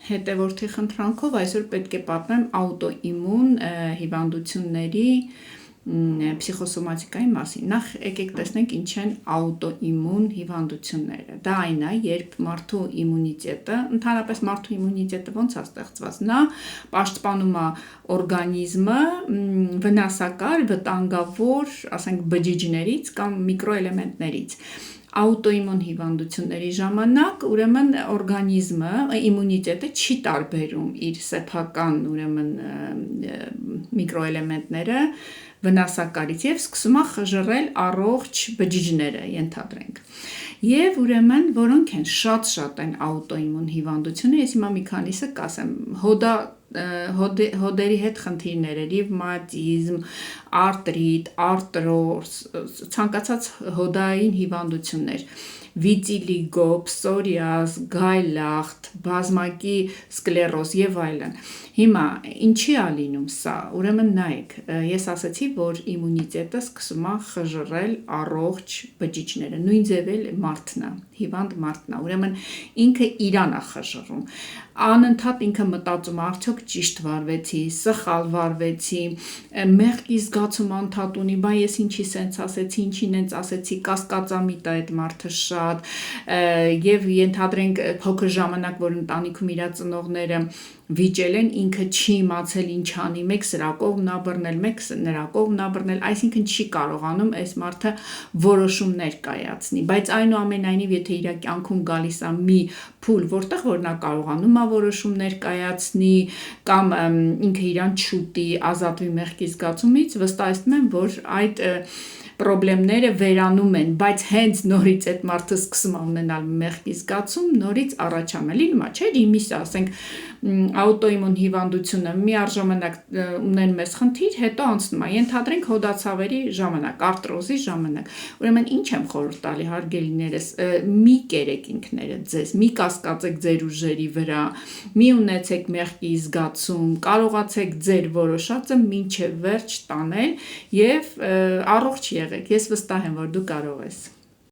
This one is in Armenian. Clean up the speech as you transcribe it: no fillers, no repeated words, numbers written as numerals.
հետևորդի խնդրանքով այսօր պետք է պատմեմ աուտոիմուն հիվանդությունների փսիխոսոմատիկայի մասին։ Նախ եկեք տեսնենք ինչ են աուտոիմուն հիվանդությունները։ Դա այն է, երբ մարդու իմունիտետը, ընդհանրապես մարդու իմունիտետը ոնց է ստեղծված, նա պաշտպանում է օրգանիզմը վնասակար, վտանգավոր, ասենք բջիջներից կամ միկրոէլեմենտներից։ Աուտոիմուն հիվանդությունների ժամանակ ուրեմն օրգանիզմը, իմունիտետը չի տարբերում իր սեփական ուրեմն միկրոէլեմենտները վնասակարից եւ սկսում է խժռել առողջ բջիջները, ենթադրենք։ Եվ ուրեմն որոնք են շատ են աուտոիմուն հիվանդությունը, ես հիմա մի քանիսը կասեմ, հոդերի հետ խնդիրներ, ռևմատիզմ, արտրիտ, արտրոզ, ցանկացած հոդային հիվանդություններ, վիտիլիգո, պսորիազ, գայլախտ, բազմակի սկլերոզ եւ այլն։ Հիմա ինչի է լինում սա։ Ուրեմն նայեք, ես ասացի, որ իմունիտետը սկսում է խժռել առողջ բջիջները, նույն ձև էլ մարդն է, հիվանդ մարդն է, ուրեմն ինքը իրան է խժռում, անընդհատ ինքը մտածում է, արդյոք ճիշտ վարվեցի, սխալ վարվեցի, մեղքի զգացում անդադ ունի, բա ես ինչի սենց ասեցի, ինչին ենց ասեցի, կասկածամիտ է այդ մարդը շատ, եւ ենթադրենք փոքր ժամանակ, որ ընտանիքում իր ծնողները վիճել են, ինքը չի իմացել ինչ անի, մեկ սրա կողմն ա բռնել, մեկ նրա կողմն ա բռնել, այսինքն չի կարողանում այս մարդը որոշումներ կայացնի, բայց այնուամենայնիվ եթե իր կյանքում գալիս է մի փուլ, որտեղ որ նա կարողանում է որոշումներ կայացնի կամ ինքը իրան չուտի, ազատվի մեղքի զգացումից, վստահեցնում եմ, որ այդ պրոբլեմները վերանում են, բայց հենց նորից այդ մարդը սկսում է ունենալ մեղքի զգացում, նորից առաջանում է, լինում է, չէ՞, իմիստ ասենք աուտոիմուն հիվանդությունը միառժամանակ ունեն մեծ խնդիր, հետո անցնում է, ենթադրենք հոդացավերի ժամանակ, արտրոզի ժամանակ, ուրեմն ինչ եմ խորհուրդ տալի հարգելիներս, մի կերեք ինքներդ ձեզ, մի կասկածեք ձեր ուժերի վրա, մի ունեցեք մեղքի զգացում, կարողացեք ձեր որոշածը մինչև վերջ տանել եւ առողջ եղեք, ես վստահ եմ, որ դու կարող ես։